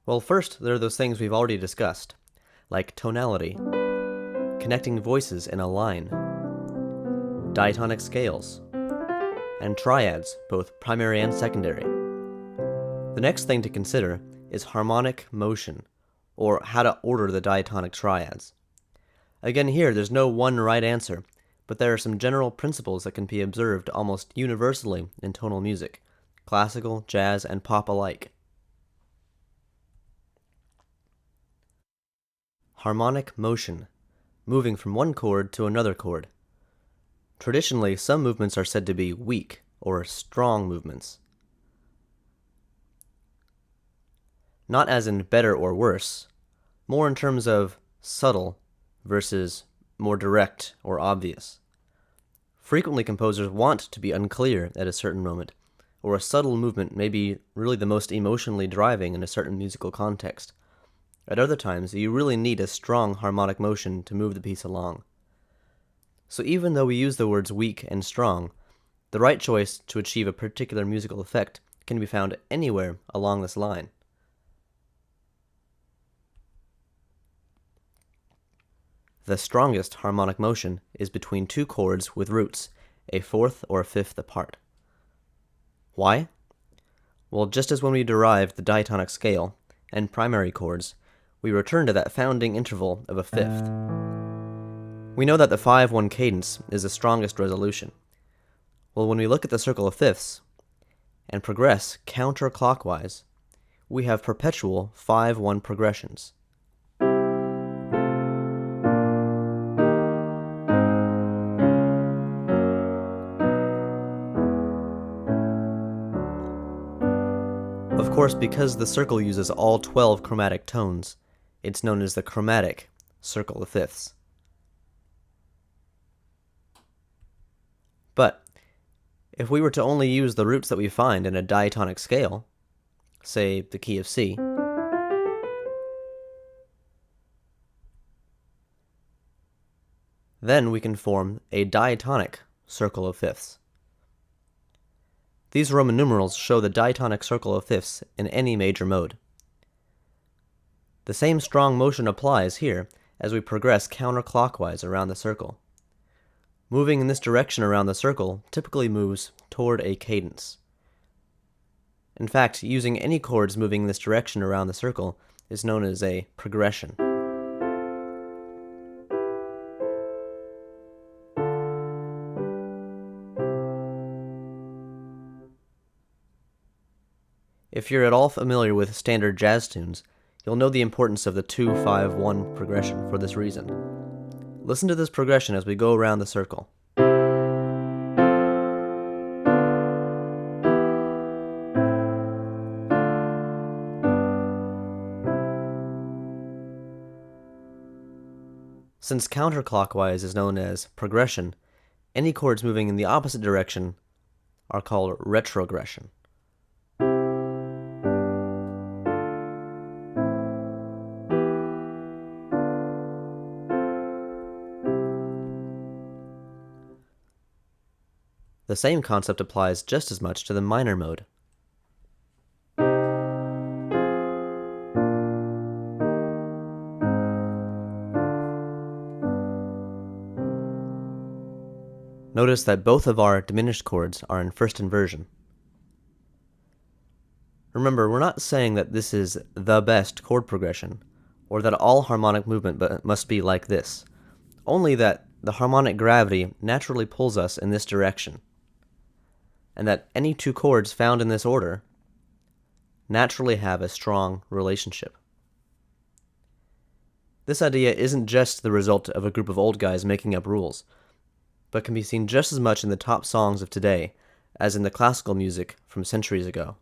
Well, first, there are those things we've already discussed, like tonality, connecting voices in a line, diatonic scales, and triads, both primary and secondary. The next thing to consider is harmonic motion, or how to order the diatonic triads. Again, here, there's no one right answer, but there are some general principles that can be observed almost universally in tonal music, classical, jazz, and pop alike. Harmonic motion, moving from one chord to another chord. Traditionally, some movements are said to be weak or strong movements. Not as in better or worse, more in terms of subtle versus more direct or obvious. Frequently, composers want to be unclear at a certain moment, or a subtle movement may be really the most emotionally driving in a certain musical context. At other times, you really need a strong harmonic motion to move the piece along. So even though we use the words weak and strong, the right choice to achieve a particular musical effect can be found anywhere along this line. The strongest harmonic motion is between two chords with roots, a fourth or a fifth apart. Why? Well, just as when we derived the diatonic scale and primary chords, we return to that founding interval of a fifth. We know that the 5-1 cadence is the strongest resolution. Well, when we look at the circle of fifths and progress counterclockwise, we have perpetual 5-1 progressions. Of course, because the circle uses all 12 chromatic tones, it's known as the chromatic circle of fifths. But if we were to only use the roots that we find in a diatonic scale, say the key of C, then we can form a diatonic circle of fifths. These Roman numerals show the diatonic circle of fifths in any major mode. The same strong motion applies here as we progress counterclockwise around the circle. Moving in this direction around the circle typically moves toward a cadence. In fact, using any chords moving in this direction around the circle is known as a progression. If you're at all familiar with standard jazz tunes, you'll know the importance of the 2-5-1 progression for this reason. Listen to this progression as we go around the circle. Since counterclockwise is known as progression, any chords moving in the opposite direction are called retrogression. The same concept applies just as much to the minor mode. Notice that both of our diminished chords are in first inversion. Remember, we're not saying that this is the best chord progression, or that all harmonic movement must be like this, only that the harmonic gravity naturally pulls us in this direction, and that any two chords found in this order naturally have a strong relationship. This idea isn't just the result of a group of old guys making up rules, but can be seen just as much in the top songs of today as in the classical music from centuries ago.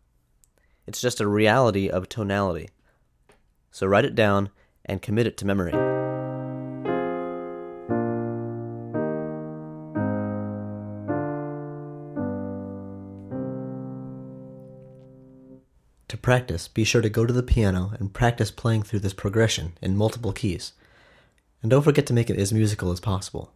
It's just a reality of tonality. So write it down and commit it to memory. To practice, be sure to go to the piano and practice playing through this progression in multiple keys. And don't forget to make it as musical as possible.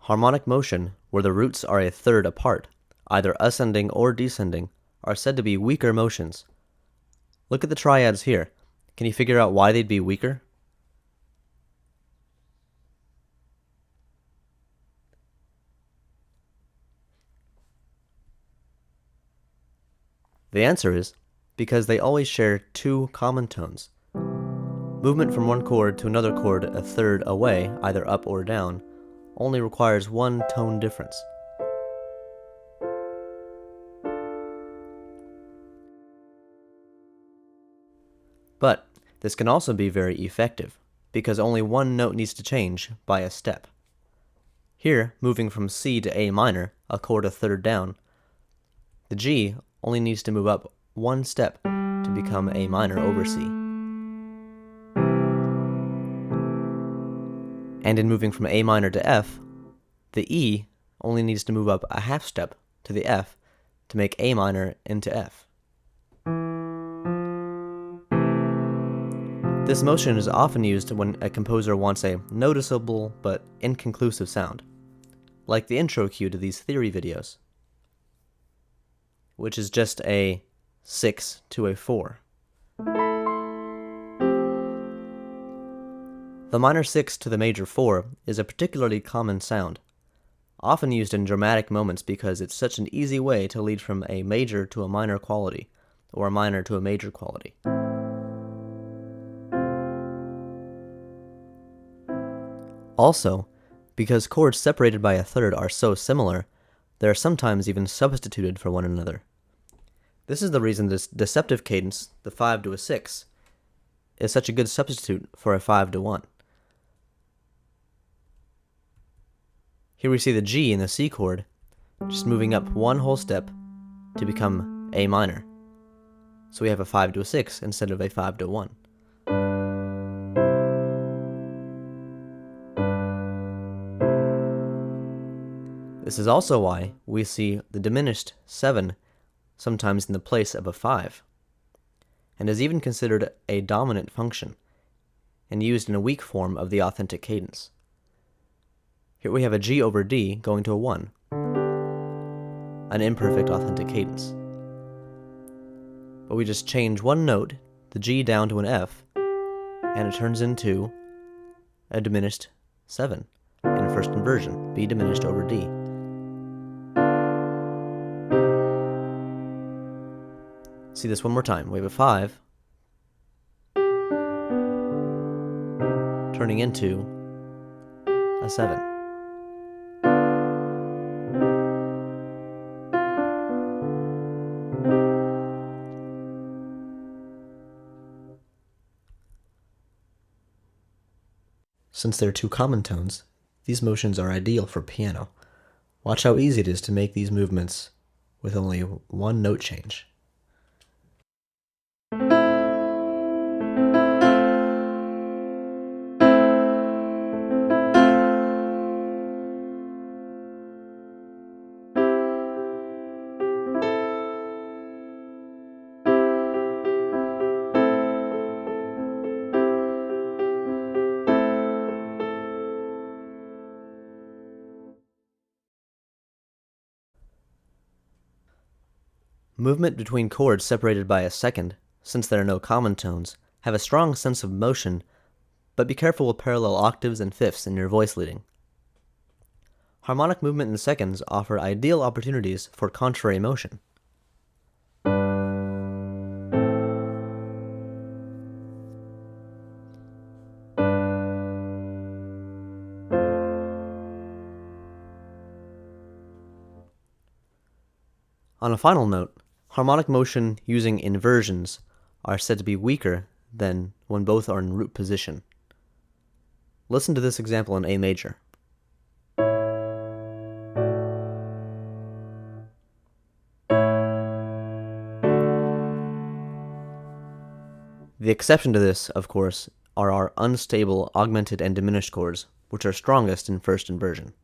Harmonic motion, where the roots are a third apart, either ascending or descending, are said to be weaker motions. Look at the triads here. Can you figure out why they'd be weaker? The answer is because they always share two common tones. Movement from one chord to another chord a third away, either up or down, only requires one tone difference. But this can also be very effective, because only one note needs to change by a step. Here, moving from C to A minor, a chord a third down, the G only needs to move up one step to become A minor over C. And in moving from A minor to F, the E only needs to move up a half step to the F to make A minor into F. This motion is often used when a composer wants a noticeable but inconclusive sound, like the intro cue to these theory videos, which is just a 6 to a 4. The minor 6 to the major 4 is a particularly common sound, often used in dramatic moments because it's such an easy way to lead from a major to a minor quality, or a minor to a major quality. Also, because chords separated by a third are so similar, they are sometimes even substituted for one another. This is the reason this deceptive cadence, the 5 to a 6, is such a good substitute for a 5 to 1. Here we see the G in the C chord, just moving up one whole step to become A minor. So we have a 5 to a 6 instead of a 5 to 1. This is also why we see the diminished 7 sometimes in the place of a 5, and is even considered a dominant function, and used in a weak form of the authentic cadence. Here we have a G over D going to a 1, an imperfect authentic cadence. But we just change one note, the G down to an F, and it turns into a diminished 7 in first inversion, B diminished over D. See this one more time. We have a 5 turning into a 7. Since they're two common tones, these motions are ideal for piano. Watch how easy it is to make these movements with only one note change. Movement between chords separated by a second, since there are no common tones, have a strong sense of motion, but be careful with parallel octaves and fifths in your voice leading. Harmonic movement in seconds offer ideal opportunities for contrary motion. On a final note, harmonic motion using inversions are said to be weaker than when both are in root position. Listen to this example in A major. The exception to this, of course, are our unstable augmented and diminished chords, which are strongest in first inversion.